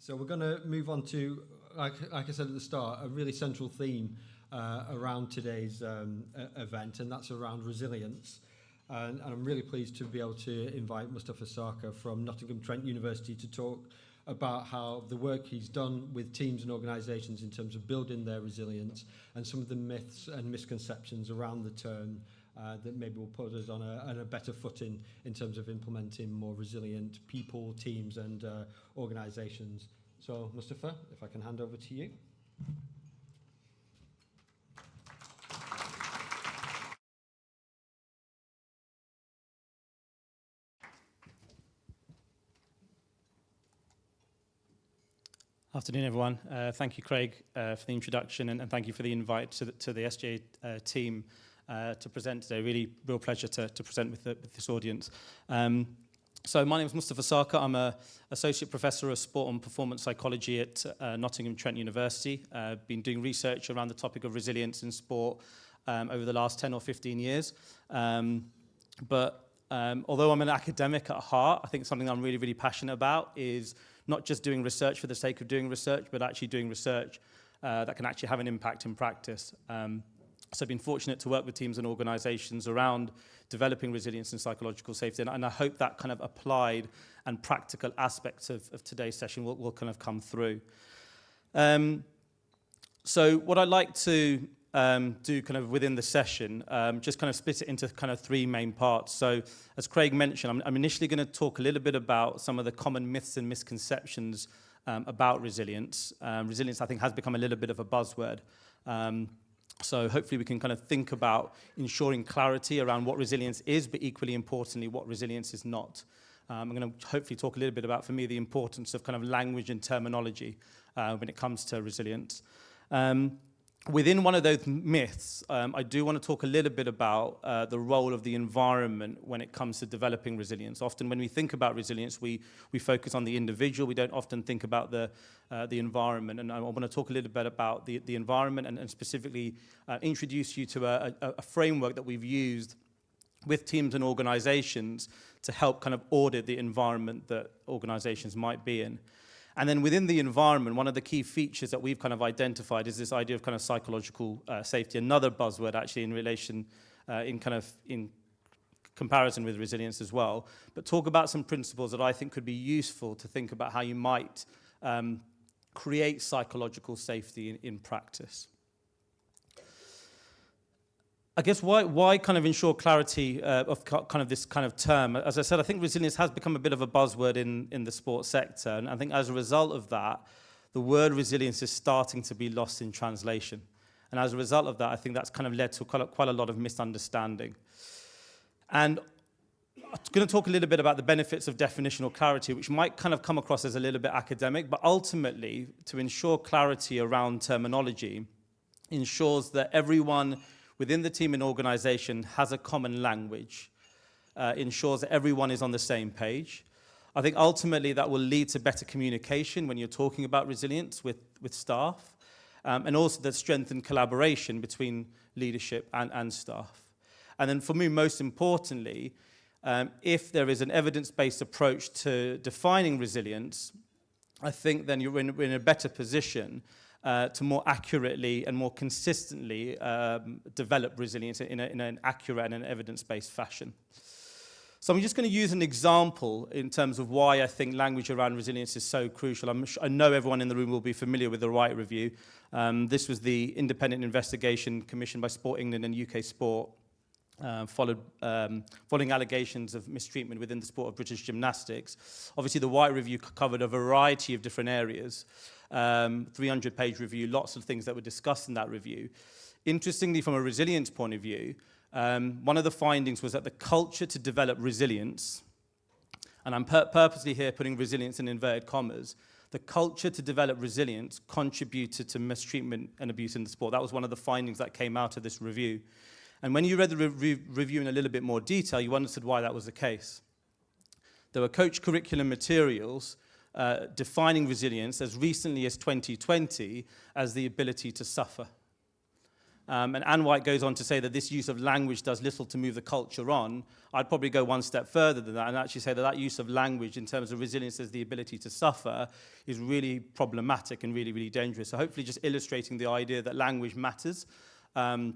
So we're going to move on to, like I said at the start, a really central theme around today's event, and that's around resilience. And I'm really pleased to be able to invite Mustafa Sarkar from Nottingham Trent University to talk about how the work he's done with teams and organisations in terms of building their resilience and some of the myths and misconceptions around the term that maybe will put us on a better footing in terms of implementing more resilient people, teams and organisations. So Mustafa, if I can hand over to you. Afternoon, everyone. Thank you, Craig, for the introduction, and thank you for the invite to the SGA team to present today. Really, real pleasure to present with this audience. So my name is Mustafa Sarkar. I'm an Associate Professor of Sport and Performance Psychology at Nottingham Trent University. I've been doing research around the topic of resilience in sport over the last 10 or 15 years. But although I'm an academic at heart, I think something I'm really, really passionate about is not just doing research for the sake of doing research, but actually doing research that can actually have an impact in practice. So I've been fortunate to work with teams and organisations around developing resilience and psychological safety, and I hope that kind of applied and practical aspects of today's session will kind of come through. So what I'd like to do kind of within the session, just kind of split it into kind of three main parts. So as Craig mentioned, I'm initially going to talk a little bit about some of the common myths and misconceptions about resilience. Resilience, I think, has become a little bit of a buzzword. So hopefully we can kind of think about ensuring clarity around what resilience is, but equally importantly, what resilience is not. I'm going to hopefully talk a little bit about, for me, the importance of kind of language and terminology when it comes to resilience. Within one of those myths, I do want to talk a little bit about the role of the environment when it comes to developing resilience. Often when we think about resilience, we focus on the individual. We don't often think about the environment. And I want to talk a little bit about the environment and specifically introduce you to a framework that we've used with teams and organizations to help kind of audit the environment that organizations might be in. And then within the environment, one of the key features that we've kind of identified is this idea of kind of psychological safety, another buzzword actually in relation, in comparison with resilience as well. But talk about some principles that I think could be useful to think about how you might create psychological safety in practice. I guess why kind of ensure clarity of kind of this kind of term? As I said, I think resilience has become a bit of a buzzword in the sports sector. And I think as a result of that, the word resilience is starting to be lost in translation. And as a result of that, I think that's kind of led to quite a lot of misunderstanding. And I'm going to talk a little bit about the benefits of definitional clarity, which might kind of come across as a little bit academic, but ultimately, to ensure clarity around terminology ensures that everyone within the team and organization has a common language, ensures that everyone is on the same page. I think ultimately that will lead to better communication when you're talking about resilience with staff, and also the strengthened collaboration between leadership and staff. And then for me, most importantly, if there is an evidence-based approach to defining resilience, I think then we're in a better position to more accurately and more consistently develop resilience in an accurate and an evidence-based fashion. So I'm just going to use an example in terms of why I think language around resilience is so crucial. I know everyone in the room will be familiar with the Wright Review. This was the independent investigation commissioned by Sport England and UK Sport, following allegations of mistreatment within the sport of British gymnastics. Obviously, the Wright Review covered a variety of different areas. 300-page review, lots of things that were discussed in that review. Interestingly, from a resilience point of view, one of the findings was that the culture to develop resilience, and I'm purposely here putting resilience in inverted commas, the culture to develop resilience contributed to mistreatment and abuse in the sport. That was one of the findings that came out of this review. And when you read the review in a little bit more detail, you understood why that was the case. There were coach curriculum materials defining resilience as recently as 2020 as the ability to suffer. And Anne White goes on to say that this use of language does little to move the culture on. I'd probably go one step further than that and actually say that that use of language in terms of resilience as the ability to suffer is really problematic and really, really dangerous. So hopefully just illustrating the idea that language matters, and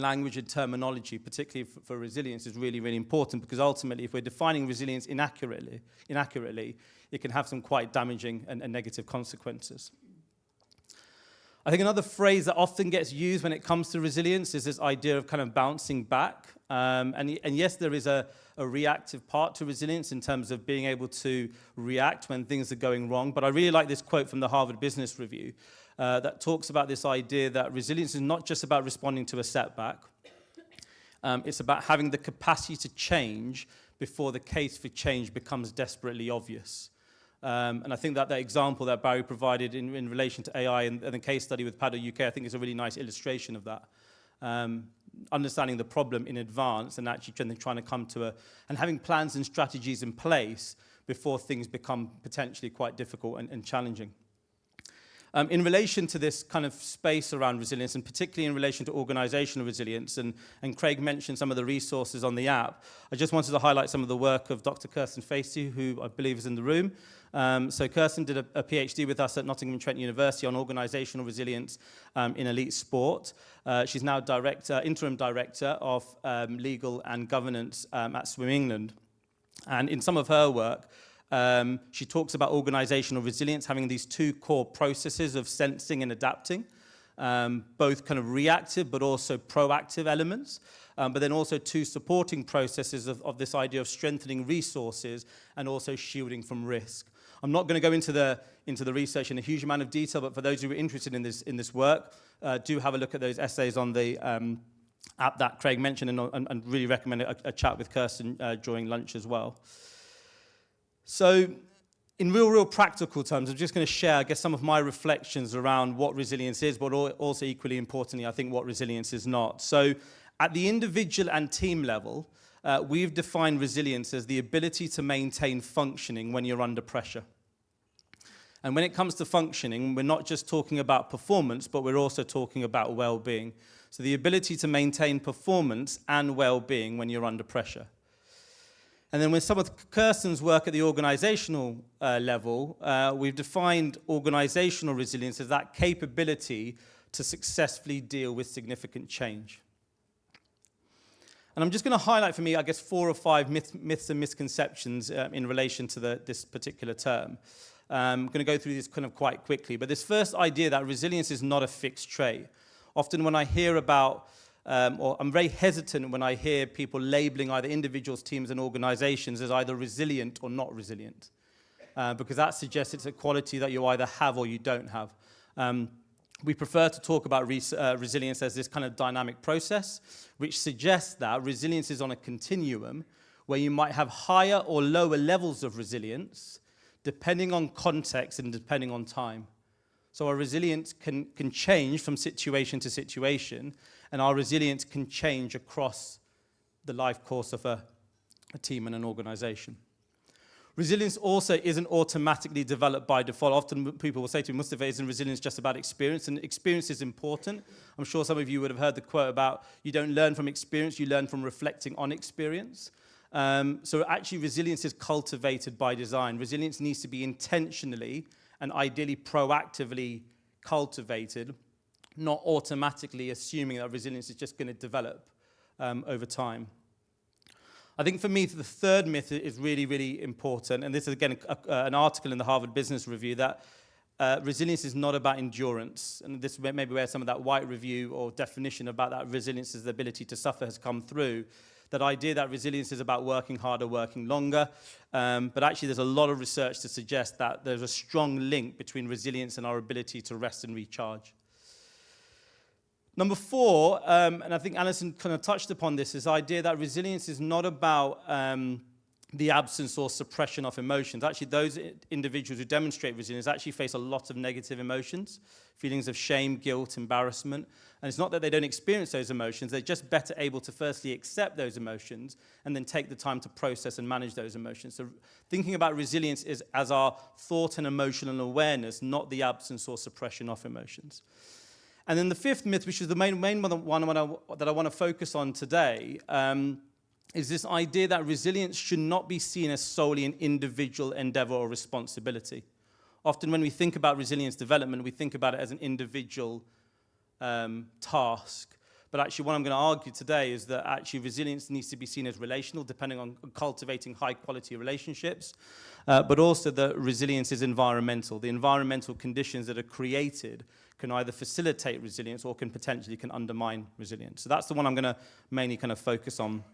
language and terminology, particularly for resilience, is really, really important, because ultimately if we're defining resilience inaccurately, it can have some quite damaging and negative consequences. I think another phrase that often gets used when it comes to resilience is this idea of kind of bouncing back. And yes, there is a reactive part to resilience in terms of being able to react when things are going wrong. But I really like this quote from the Harvard Business Review that talks about this idea that resilience is not just about responding to a setback. It's about having the capacity to change before the case for change becomes desperately obvious. And I think that example that Barry provided in relation to AI and the case study with Pado UK, I think is a really nice illustration of that. Understanding the problem in advance and actually trying to come to and having plans and strategies in place before things become potentially quite difficult and challenging. In relation to this kind of space around resilience, and particularly in relation to organizational resilience, and Craig mentioned some of the resources on the app, I just wanted to highlight some of the work of Dr. Kirsten Facey, who I believe is in the room. So Kirsten did a PhD with us at Nottingham Trent University on organizational resilience in elite sport. She's now interim director of legal and governance at Swim England. And in some of her work, she talks about organizational resilience having these two core processes of sensing and adapting, both kind of reactive but also proactive elements, but then also two supporting processes of this idea of strengthening resources and also shielding from risk. I'm not going to go into the research in a huge amount of detail, but for those who are interested in this work, do have a look at those essays on the app that Craig mentioned, and really recommend a chat with Kirsten during lunch as well. So in real practical terms, I'm just going to share, I guess, some of my reflections around what resilience is, but also equally importantly, I think what resilience is not. So at the individual and team level, we've defined resilience as the ability to maintain functioning when you're under pressure. And when it comes to functioning, we're not just talking about performance, but we're also talking about well-being. So the ability to maintain performance and well-being when you're under pressure. And then with some of Kirsten's work at the organizational level, we've defined organizational resilience as that capability to successfully deal with significant change. And I'm just going to highlight for me, I guess, 4 or 5 myths and misconceptions in relation to this particular term. I'm going to go through this kind of quite quickly. But this first idea that resilience is not a fixed trait. Often when I hear about, or I'm very hesitant when I hear people labeling either individuals, teams, and organizations as either resilient or not resilient, because that suggests it's a quality that you either have or you don't have. We prefer to talk about resilience as this kind of dynamic process, which suggests that resilience is on a continuum where you might have higher or lower levels of resilience depending on context and depending on time. So our resilience can change from situation to situation, and our resilience can change across the life course of a team and an organization. Resilience also isn't automatically developed by default. Often people will say to me, Mustafa, isn't resilience just about experience? And experience is important. I'm sure some of you would have heard the quote about you don't learn from experience, you learn from reflecting on experience. So actually resilience is cultivated by design. Resilience needs to be intentionally and ideally proactively cultivated, not automatically assuming that resilience is just going to develop over time. I think for me, the third myth is really, really important, and this is, again, an article in the Harvard Business Review, that resilience is not about endurance. And this may be where some of that White review or definition about that resilience as the ability to suffer has come through. That idea that resilience is about working harder, working longer. But actually, there's a lot of research to suggest that there's a strong link between resilience and our ability to rest and recharge. Number 4, and I think Alison kind of touched upon this, is the idea that resilience is not about the absence or suppression of emotions. Actually, those individuals who demonstrate resilience actually face a lot of negative emotions, feelings of shame, guilt, embarrassment. And it's not that they don't experience those emotions, they're just better able to firstly accept those emotions and then take the time to process and manage those emotions. So thinking about resilience is as our thought and emotional awareness, not the absence or suppression of emotions. And then the fifth myth, which is the main one that I want to focus on today, is this idea that resilience should not be seen as solely an individual endeavor or responsibility. Often when we think about resilience development, we think about it as an individual task. But actually what I'm going to argue today is that actually resilience needs to be seen as relational, depending on cultivating high-quality relationships, but also that resilience is environmental. The environmental conditions that are created can either facilitate resilience or can potentially undermine resilience. So that's the one I'm going to mainly kind of focus on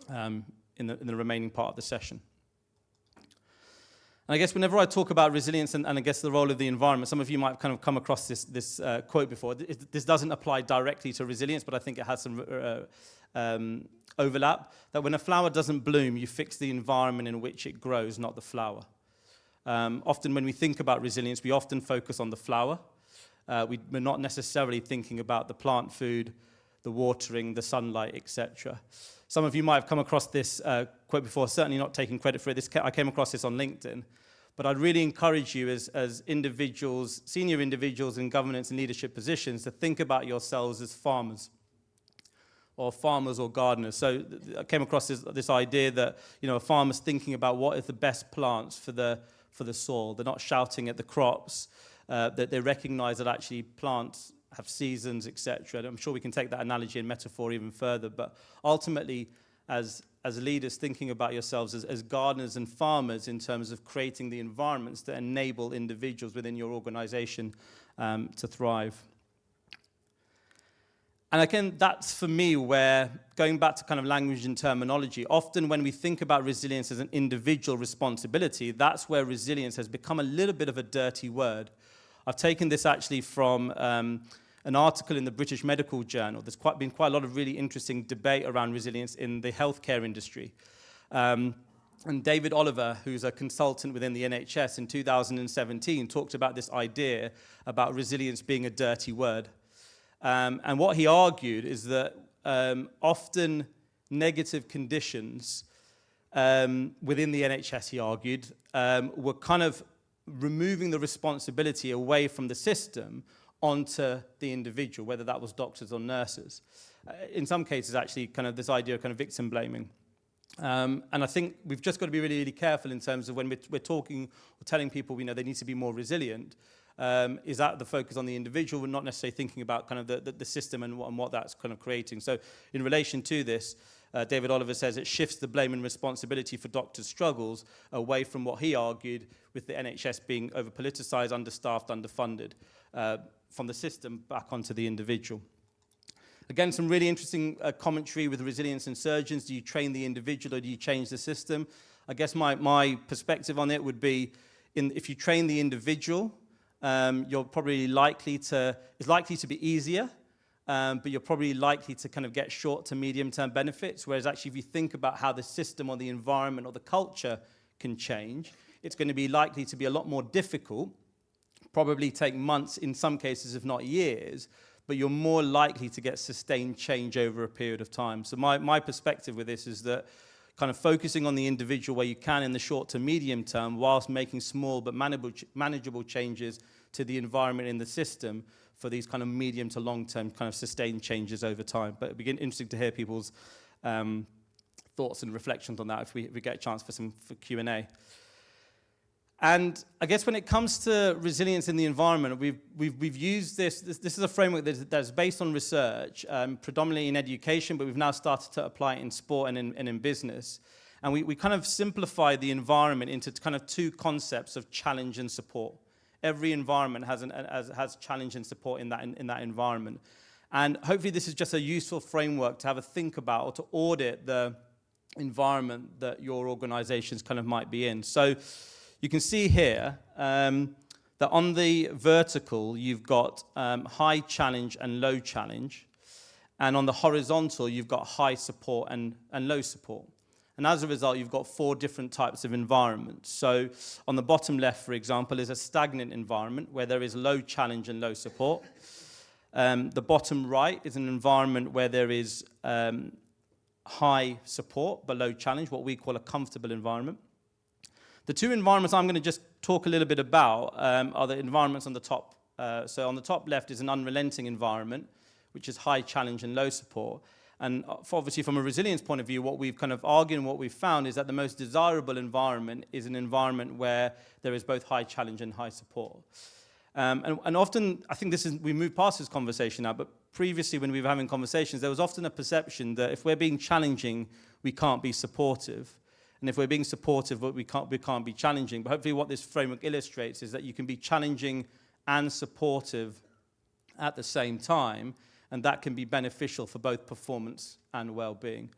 in the remaining part of the session. And I guess whenever I talk about resilience and I guess the role of the environment, some of you might kind of come across this quote before. This doesn't apply directly to resilience, but I think it has some overlap. That when a flower doesn't bloom, you fix the environment in which it grows, not the flower. Often when we think about resilience, we often focus on the flower. We're not necessarily thinking about the plant food, the watering, the sunlight, etc. Some of you might have come across this quote before, certainly not taking credit for it. I came across this on LinkedIn. But I'd really encourage you as individuals, senior individuals in governance and leadership positions, to think about yourselves as farmers or gardeners. So I came across this idea that, a farmer's thinking about what is the best plants for the soil. They're not shouting at the crops, that they recognize that actually plants have seasons, etc. I'm sure we can take that analogy and metaphor even further, but ultimately, as leaders, thinking about yourselves as gardeners and farmers in terms of creating the environments that enable individuals within your organization to thrive. And again, that's for me where, going back to kind of language and terminology, often when we think about resilience as an individual responsibility, that's where resilience has become a little bit of a dirty word. I've taken this actually from an article in the British Medical Journal. There's been quite a lot of really interesting debate around resilience in the healthcare industry. And David Oliver, who's a consultant within the NHS in 2017, talked about this idea about resilience being a dirty word. And what he argued is that often negative conditions within the NHS, he argued, were kind of removing the responsibility away from the system onto the individual, whether that was doctors or nurses. In some cases, actually, kind of this idea of kind of victim blaming. And I think we've just got to be really, really careful in terms of when we're talking or telling people, they need to be more resilient. Is that the focus on the individual? We're not necessarily thinking about kind of the system and what that's kind of creating. So in relation to this, David Oliver says it shifts the blame and responsibility for doctors' struggles away from what he argued with the NHS being over-politicized, understaffed, underfunded, from the system back onto the individual. Again, some really interesting commentary with resilience and surgeons. Do you train the individual or do you change the system? I guess my perspective on it would be, if you train the individual, you're probably it's likely to be easier, but you're probably likely to kind of get short to medium-term benefits, whereas actually if you think about how the system or the environment or the culture can change, it's going to be likely to be a lot more difficult, probably take months in some cases, if not years, but you're more likely to get sustained change over a period of time. So my perspective with this is that kind of focusing on the individual where you can in the short to medium term, whilst making small but manageable changes to the environment in the system for these kind of medium to long-term kind of sustained changes over time. But it'd be interesting to hear people's thoughts and reflections on that if we get a chance for Q&A. And I guess when it comes to resilience in the environment, we've used this is a framework that's based on research, predominantly in education, but we've now started to apply it in sport and in business. And we kind of simplify the environment into kind of two concepts of challenge and support. Every environment has challenge and support in that environment. And hopefully this is just a useful framework to have a think about or to audit the environment that your organizations kind of might be in. So you can see here that on the vertical, you've got high challenge and low challenge. And on the horizontal, you've got high support and low support. And as a result, you've got 4 different types of environments. So on the bottom left, for example, is a stagnant environment where there is low challenge and low support. The bottom right is an environment where there is high support but low challenge, what we call a comfortable environment. The 2 environments I'm going to just talk a little bit about are the environments on the top So on the top left is an unrelenting environment, which is high challenge and low support. And obviously from a resilience point of view, what we've kind of argued and what we've found is that the most desirable environment is an environment where there is both high challenge and high support. And often, I think we move past this conversation now, but previously when we were having conversations, there was often a perception that if we're being challenging, we can't be supportive. And if we're being supportive, we can't be challenging. But hopefully what this framework illustrates is that you can be challenging and supportive at the same time, and that can be beneficial for both performance and well-being.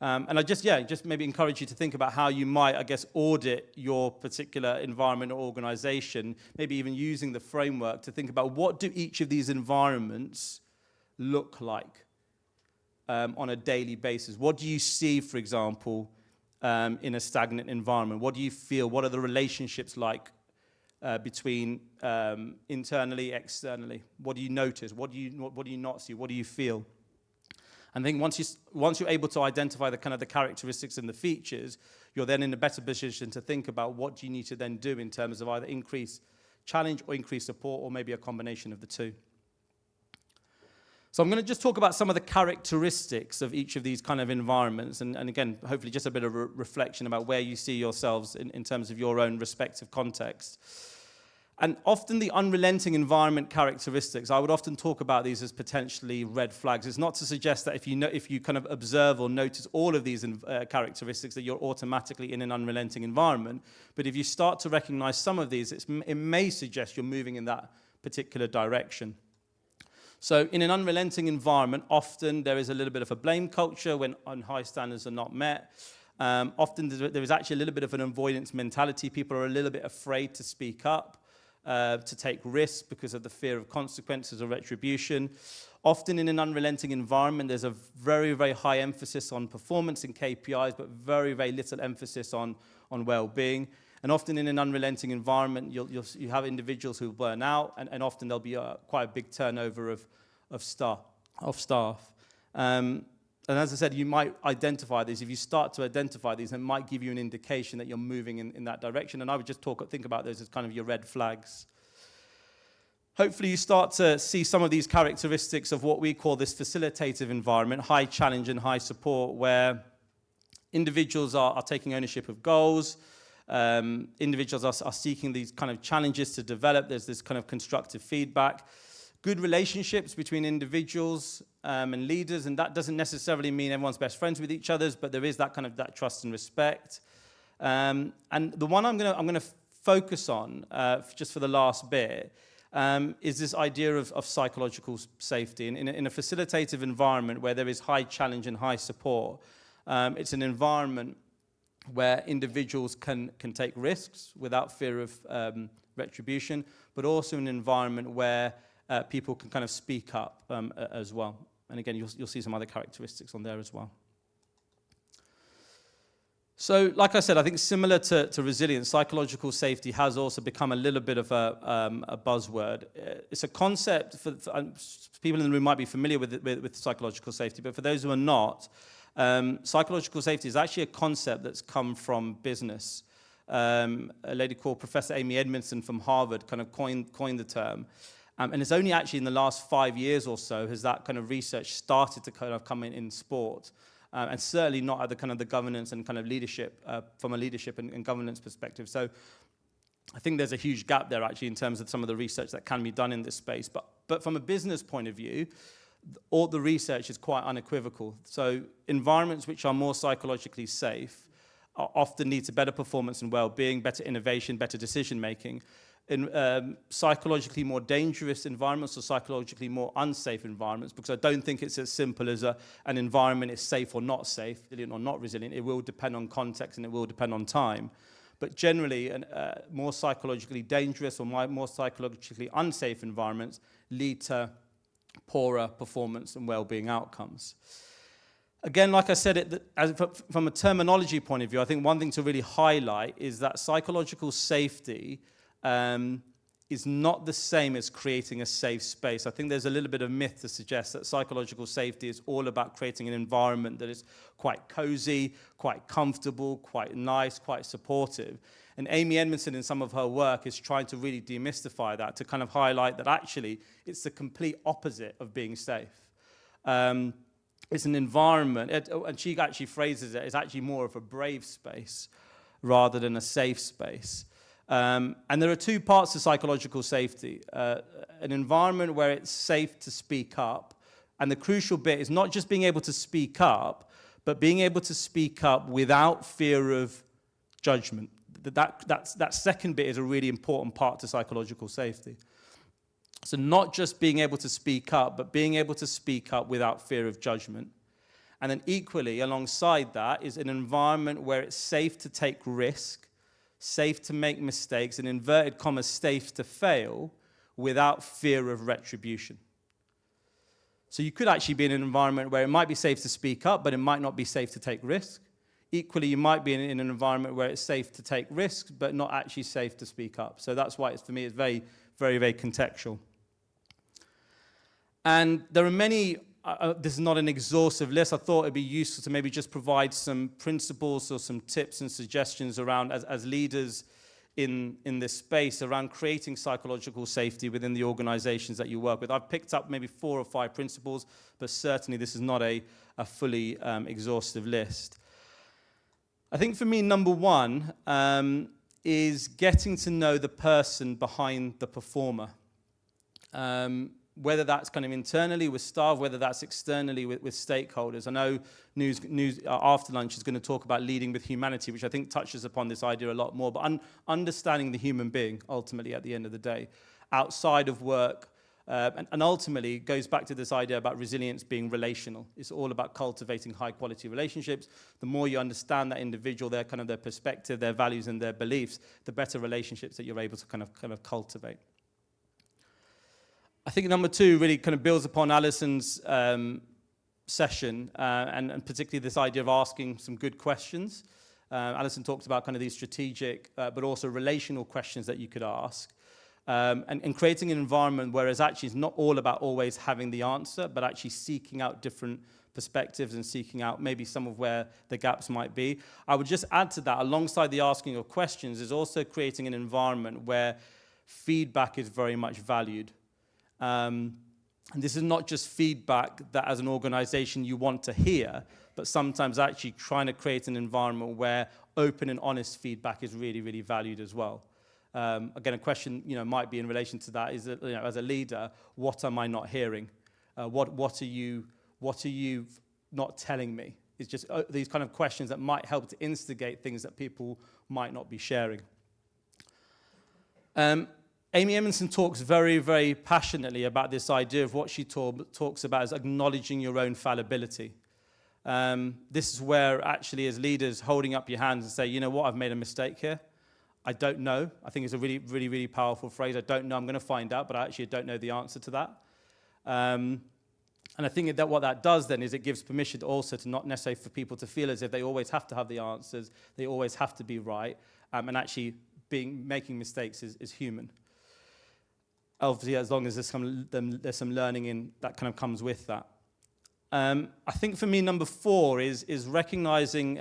And I just maybe encourage you to think about how you might, I guess, audit your particular environment or organization, maybe even using the framework to think about what do each of these environments look like on a daily basis. What do you see, for example, in a stagnant environment? What do you feel? What are the relationships like between internally, externally? What do you notice? What do you not see? What do you feel? And I think once you're able to identify the kind of the characteristics and the features, you're then in a better position to think about what do you need to then do in terms of either increase challenge or increase support, or maybe a combination of the two. So I'm going to just talk about some of the characteristics of each of these kind of environments, and again, hopefully just a bit of reflection about where you see yourselves in terms of your own respective context. And often the unrelenting environment characteristics, I would often talk about these as potentially red flags. It's not to suggest that if you kind of observe or notice all of these characteristics that you're automatically in an unrelenting environment. But if you start to recognize some of these, it may suggest you're moving in that particular direction. So in an unrelenting environment, often there is a little bit of a blame culture when high standards are not met. Often there is actually a little bit of an avoidance mentality. People are a little bit afraid to speak up, to take risks because of the fear of consequences or retribution. Often in an unrelenting environment, there's a very, very high emphasis on performance and KPIs, but very, very little emphasis on well-being. And often in an unrelenting environment, you have individuals who burn out, and often there'll be quite a big turnover of staff. And as I said, you might identify these. If you start to identify these, it might give you an indication that you're moving in that direction. And I would just think about those as kind of your red flags. Hopefully you start to see some of these characteristics of what we call this facilitative environment, high challenge and high support, where individuals are taking ownership of goals. Individuals are seeking these kind of challenges to develop. There's this kind of constructive feedback. Good relationships between individuals and leaders, and that doesn't necessarily mean everyone's best friends with each other, but there is that kind of that trust and respect. And the one I'm going to focus on just for the last bit is this idea of psychological safety. In a facilitative environment where there is high challenge and high support, it's an environment where individuals can take risks without fear of retribution, but also an environment where people can kind of speak up as well. And again, you'll see some other characteristics on there as well. So, like I said, I think similar to resilience, psychological safety has also become a little bit of a buzzword. It's a concept for people in the room might be familiar with psychological safety, but for those who are not, psychological safety is actually a concept that's come from business. A lady called Professor Amy Edmondson from Harvard kind of coined the term. And it's only actually in the last 5 years or so has that kind of research started to kind of come in sport. And certainly not at the kind of the governance and kind of leadership, from a leadership and governance perspective. So I think there's a huge gap there actually in terms of some of the research that can be done in this space. But from a business point of view, all the research is quite unequivocal. So environments which are more psychologically safe often lead to better performance and well-being, better innovation, better decision-making. In psychologically more dangerous environments or psychologically more unsafe environments, because I don't think it's as simple as an environment is safe or not safe, resilient or not resilient. It will depend on context and it will depend on time. But generally, more psychologically dangerous or more psychologically unsafe environments lead to poorer performance and well-being outcomes. Again, like I said, from a terminology point of view, I think one thing to really highlight is that psychological safety is not the same as creating a safe space. I think there's a little bit of myth to suggest that psychological safety is all about creating an environment that is quite cozy, quite comfortable, quite nice, quite supportive. And Amy Edmondson, in some of her work, is trying to really demystify that, to kind of highlight that actually it's the complete opposite of being safe. It's an environment, and she actually phrases it, it's actually more of a brave space rather than a safe space. And there are two parts to psychological safety. An environment where it's safe to speak up, and the crucial bit is not just being able to speak up, but being able to speak up without fear of judgment. That second bit is a really important part to psychological safety. So not just being able to speak up, but being able to speak up without fear of judgment. And then equally, alongside that, is an environment where it's safe to take risk, safe to make mistakes, in inverted commas, safe to fail, without fear of retribution. So you could actually be in an environment where it might be safe to speak up, but it might not be safe to take risk. Equally, you might be in an environment where it's safe to take risks, but not actually safe to speak up. So that's why, for me, it's very, very, very contextual. And there are many, this is not an exhaustive list. I thought it'd be useful to maybe just provide some principles or some tips and suggestions around, as leaders in this space, around creating psychological safety within the organizations that you work with. I've picked up maybe 4 or 5 principles, but certainly this is not a fully exhaustive list. I think for me, number 1 is getting to know the person behind the performer. Whether that's kind of internally with staff, whether that's externally with stakeholders. I know News After Lunch is going to talk about leading with humanity, which I think touches upon this idea a lot more, but understanding the human being, ultimately, at the end of the day, outside of work, and ultimately goes back to this idea about resilience being relational. It's all about cultivating high-quality relationships. The more you understand that individual, their perspective, their values, and their beliefs, the better relationships that you're able to kind of cultivate. I think number 2 really kind of builds upon Alison's session, and particularly this idea of asking some good questions. Alison talked about kind of these strategic, but also relational questions that you could ask, and creating an environment where it's not all about always having the answer, but actually seeking out different perspectives and seeking out maybe some of where the gaps might be. I would just add to that, alongside the asking of questions, is also creating an environment where feedback is very much valued. And this is not just feedback that as an organization you want to hear, but sometimes actually trying to create an environment where open and honest feedback is really, really valued as well. Again, a question might be in relation to that is that, as a leader, what am I not hearing? What are you not telling me? It's just these kind of questions that might help to instigate things that people might not be sharing. Amy Edmondson talks very, very passionately about this idea of what she talks about as acknowledging your own fallibility. This is where actually as leaders holding up your hands and say, you know what, I've made a mistake here. I don't know. I think it's a really, really, really powerful phrase. I don't know. I'm going to find out, but I actually don't know the answer to that. And I think that what that does then is it gives permission to also to not necessarily for people to feel as if they always have to have the answers, they always have to be right, and actually making mistakes is human. Obviously, as long as there's some learning in that kind of comes with that. I think for me, number 4 is recognizing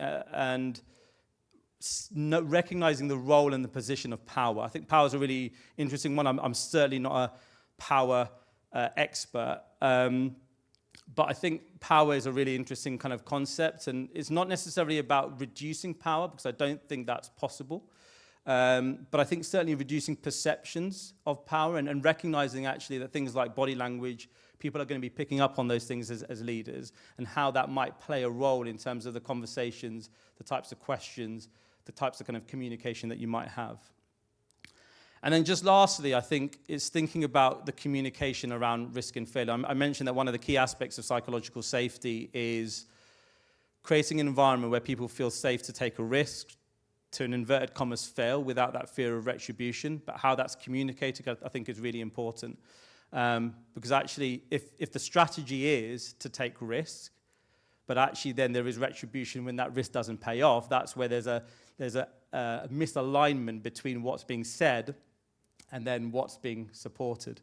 recognizing the role and the position of power. I think power is a really interesting one. I'm certainly not a power expert, but I think power is a really interesting kind of concept, and it's not necessarily about reducing power, because I don't think that's possible. But I think certainly reducing perceptions of power and recognizing actually that things like body language, people are going to be picking up on those things as leaders, and how that might play a role in terms of the conversations, the types of questions, the types of kind of communication that you might have. And then just lastly, I think, is thinking about the communication around risk and failure. I mentioned that one of the key aspects of psychological safety is creating an environment where people feel safe to take a risk, to an inverted commas fail without that fear of retribution, but how that's communicated, I think, is really important. Because actually, if the strategy is to take risk, but actually then there is retribution when that risk doesn't pay off, that's where there's a misalignment between what's being said and then what's being supported.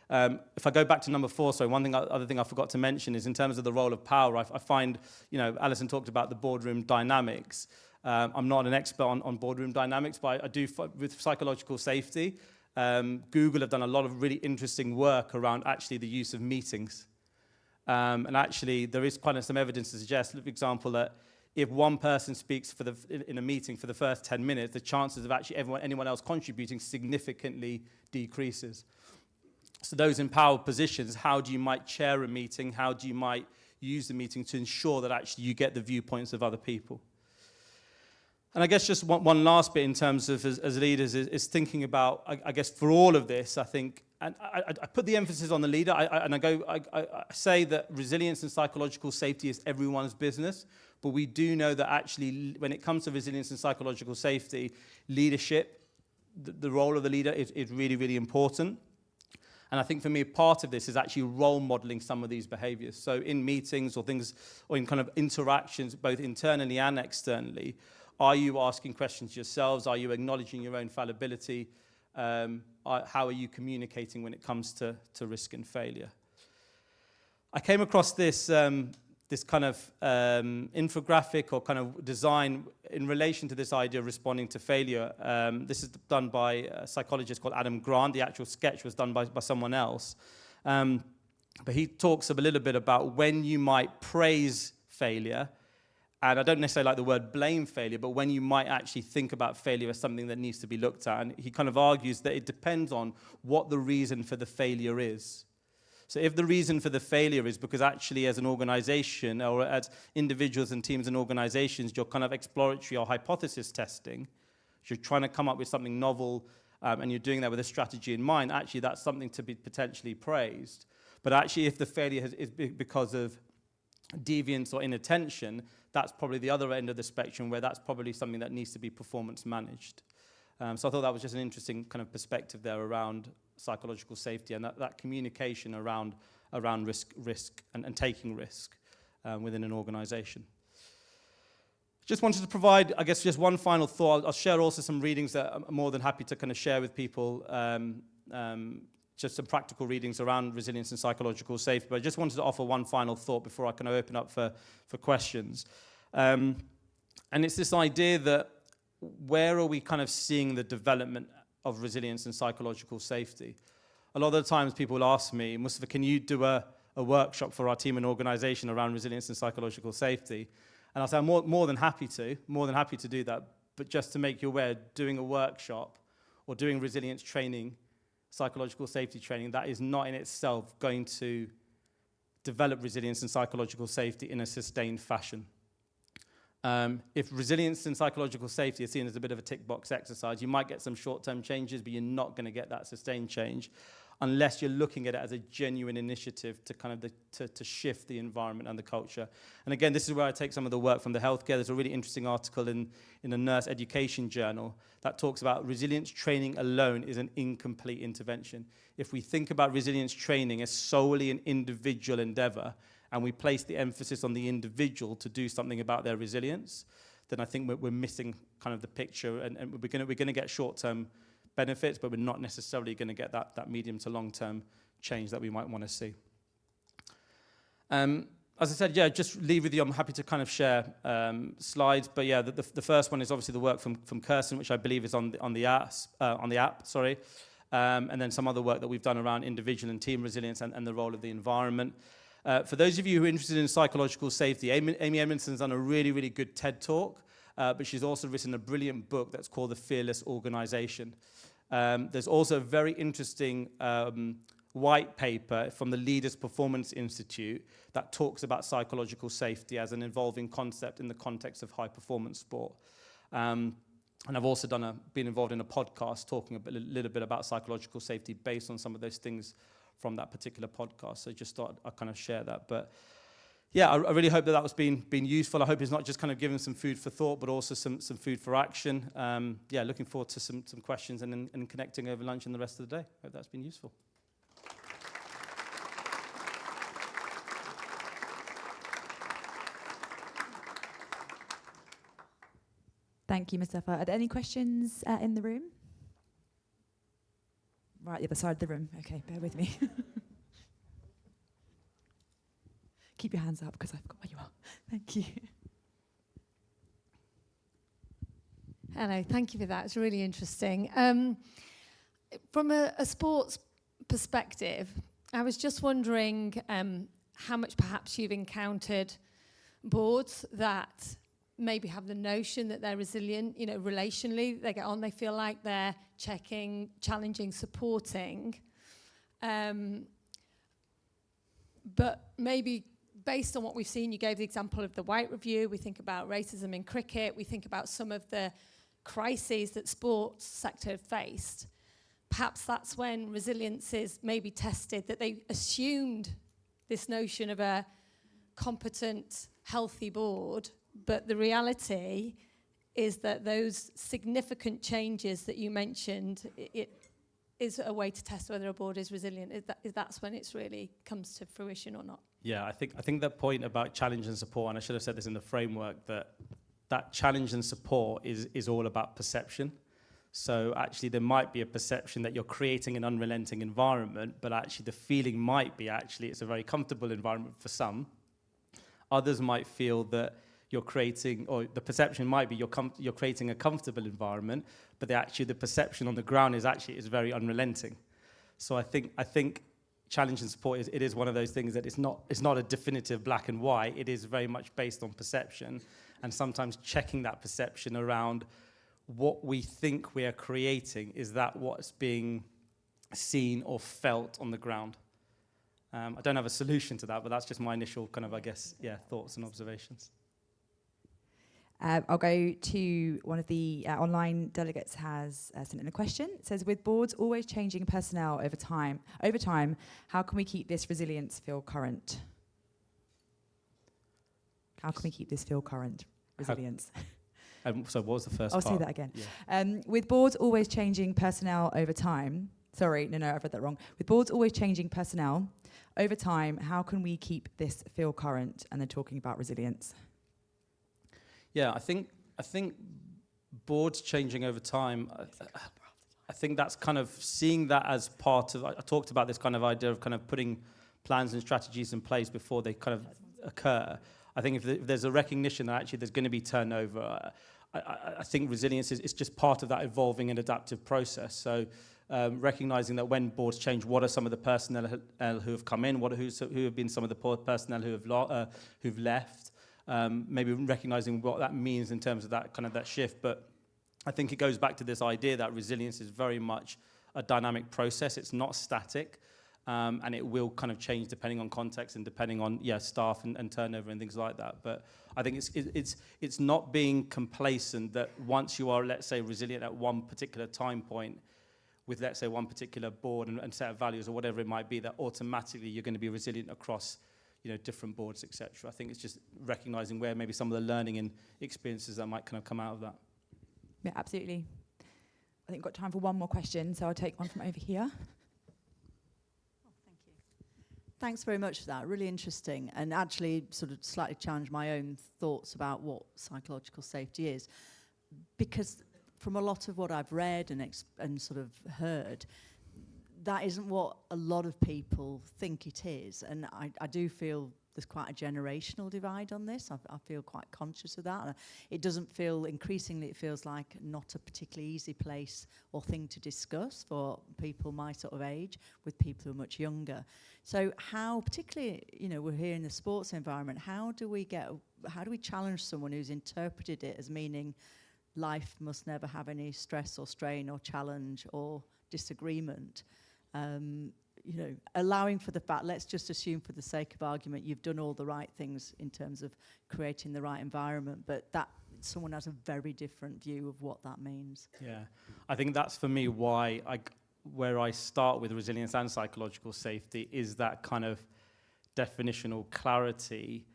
If I go back to number 4, so other thing I forgot to mention is in terms of the role of power, I find, Alison talked about the boardroom dynamics. I'm not an expert on boardroom dynamics, but I do with psychological safety. Google have done a lot of really interesting work around actually the use of meetings. And actually, there is quite some evidence to suggest, for example, that if one person speaks in a meeting for the first 10 minutes, the chances of actually anyone else contributing significantly decreases. So those in power positions, how do you might chair a meeting? How do you might use the meeting to ensure that actually you get the viewpoints of other people? And I guess just one last bit in terms of as leaders is thinking about, I guess for all of this, I think, and I put the emphasis on the leader, I say that resilience and psychological safety is everyone's business, but we do know that actually when it comes to resilience and psychological safety, leadership, the role of the leader is really, really important. And I think for me, part of this is actually role modeling some of these behaviors. So in meetings or things, or in kind of interactions, both internally and externally, are you asking questions yourselves? Are you acknowledging your own fallibility? How are you communicating when it comes to risk and failure? I came across this kind of infographic or kind of design in relation to this idea of responding to failure. This is done by a psychologist called Adam Grant. The actual sketch was done by someone else. But he talks a little bit about when you might praise failure. And I don't necessarily like the word blame failure, but when you might actually think about failure as something that needs to be looked at. And he kind of argues that it depends on what the reason for the failure is. So if the reason for the failure is because actually as an organization or as individuals and teams and organizations, you're kind of exploratory or hypothesis testing, you're trying to come up with something novel and you're doing that with a strategy in mind, actually that's something to be potentially praised. But actually if the failure is because of deviance or inattention, that's probably the other end of the spectrum where that's probably something that needs to be performance managed. So I thought that was just an interesting kind of perspective there around psychological safety and that communication around risk and taking risk within an organization. Just wanted to provide, I guess, just one final thought. I'll share also some readings that I'm more than happy to kind of share with people, just some practical readings around resilience and psychological safety. But I just wanted to offer one final thought before I can open up for questions. And it's this idea that where are we kind of seeing the development of resilience and psychological safety? A lot of the times people ask me, Mustafa, can you do a workshop for our team and organization around resilience and psychological safety? And I'll say I'm more than happy to do that. But just to make you aware, doing a workshop or doing resilience training, psychological safety training, that is not in itself going to develop resilience and psychological safety in a sustained fashion. If resilience and psychological safety is seen as a bit of a tick box exercise, you might get some short-term changes, but you're not going to get that sustained change unless you're looking at it as a genuine initiative to kind of to shift the environment and the culture. And again, this is where I take some of the work from the healthcare. There's a really interesting article in a nurse education journal that talks about resilience training alone is an incomplete intervention. If we think about resilience training as solely an individual endeavor, and we place the emphasis on the individual to do something about their resilience, then I think we're missing kind of the picture, and we're going to get short-term benefits, but we're not necessarily going to get that medium to long-term change that we might want to see. As I said, yeah, just leave with you. I'm happy to kind of share slides, but yeah, the first one is obviously the work from Kirsten, which I believe is on the app, sorry, and then some other work that we've done around individual and team resilience and the role of the environment. For those of you who are interested in psychological safety, Amy Edmondson's done a really, really good TED Talk, but she's also written a brilliant book that's called The Fearless Organization. There's also a very interesting white paper from the Leaders Performance Institute that talks about psychological safety as an evolving concept in the context of high-performance sport. And I've also been involved in a podcast talking a little bit about psychological safety based on some of those things from that particular podcast. So just thought I'd kind of share that. But yeah, I really hope that was been useful. I hope it's not just kind of giving some food for thought, but also some food for action. Yeah, looking forward to some questions and connecting over lunch and the rest of the day. Hope that's been useful. Thank you, Mustafa. Are there any questions in the room? Right, the other side of the room. Okay, bear with me. Keep your hands up because I forgot where you are. Thank you. Hello, thank you for that. It's really interesting. From a sports perspective, I was just wondering how much perhaps you've encountered boards that maybe have the notion that they're resilient, you know, relationally, they get on, they feel like they're checking, challenging, supporting. But maybe based on what we've seen, you gave the example of the White Review, we think about racism in cricket, we think about some of the crises that sports sector have faced. Perhaps that's when resilience is maybe tested, that they assumed this notion of a competent, healthy board, but the reality is that those significant changes that you mentioned, it is a way to test whether a board is resilient. That's when it's really comes to fruition or not. Yeah, I think that point about challenge and support, and I should have said this in the framework, that challenge and support is all about perception. So actually there might be a perception that you're creating an unrelenting environment, but actually the feeling might be actually it's a very comfortable environment for some. Others might feel that you're creating, or the perception might be you're creating a comfortable environment, but actually the perception on the ground is very unrelenting. So I think challenge and support is one of those things that it's not a definitive black and white. It is very much based on perception, and sometimes checking that perception around what we think we are creating, is that what's being seen or felt on the ground? I don't have a solution to that, but that's just my initial kind of, I guess, thoughts and observations. I'll go to one of the online delegates has sent in a question. It says, with boards always changing personnel over time, how can we keep this resilience feel current? How can we keep this feel current? Resilience. So what was the first I'll part? say that again. Yeah. With boards always changing personnel over time, sorry, no, I've read that wrong. With boards always changing personnel over time, how can we keep this feel current? And they're talking about resilience. Yeah, I think boards changing over time, I think that's kind of seeing that as part of, I talked about this kind of idea of kind of putting plans and strategies in place before they kind of occur. I think if there's a recognition that actually there's going to be turnover, I think resilience is just part of that evolving and adaptive process. So recognizing that when boards change, what are some of the personnel who have come in, who have been some of the personnel who've left, maybe recognizing what that means in terms of that kind of that shift. But I think it goes back to this idea that resilience is very much a dynamic process. It's not static. And it will kind of change depending on context and depending on staff and turnover and things like that. But I think it's not being complacent that once you are, let's say, resilient at one particular time point with, let's say, one particular board and set of values or whatever it might be, that automatically you're going to be resilient across different boards, etc. I think it's just recognizing where maybe some of the learning and experiences that might kind of come out of that. Yeah, absolutely. I think we've got time for one more question, so I'll take one from over here. Thanks very much for that. Really interesting, and actually sort of slightly challenged my own thoughts about what psychological safety is, because from a lot of what I've read and sort of heard, that isn't what a lot of people think it is, and I do feel there's quite a generational divide on this. I feel quite conscious of that. It doesn't feel, increasingly it feels like not a particularly easy place or thing to discuss for people my sort of age with people who are much younger. So how, particularly, we're here in the sports environment, how do we challenge someone who's interpreted it as meaning life must never have any stress or strain or challenge or disagreement? Allowing for the fact, let's just assume for the sake of argument, you've done all the right things in terms of creating the right environment, but that someone has a very different view of what that means. Yeah, I think that's for me where I start with resilience and psychological safety is that kind of definitional clarity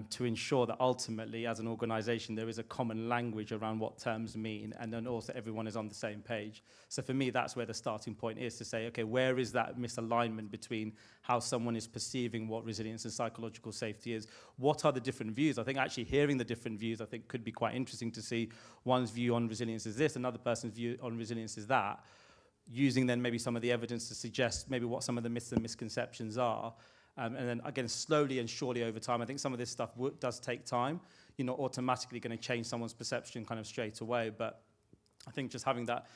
to ensure that ultimately as an organization there is a common language around what terms mean, and then also everyone is on the same page. So for me that's where the starting point is, to say, okay, where is that misalignment between how someone is perceiving what resilience and psychological safety is? What are the different views? I think actually hearing the different views I think could be quite interesting to see. One's view on resilience is this, another person's view on resilience is that, using then maybe some of the evidence to suggest maybe what some of the myths and misconceptions are. And then again, slowly and surely over time, I think some of this stuff does take time. you're not automatically going to change someone's perception kind of straight away. But I think just having that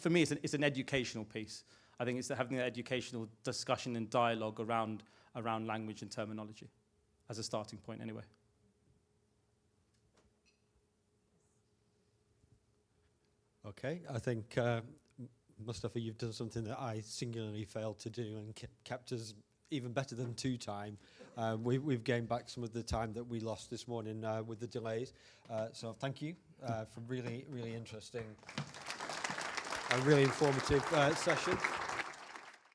for me, it's an educational piece. I think it's having that educational discussion and dialogue around language and terminology as a starting point anyway. Okay, I think, Mustafa, you've done something that I singularly failed to do and kept us even better than 2 time. We've gained back some of the time that we lost this morning with the delays. So thank you for really, really interesting, a really informative session.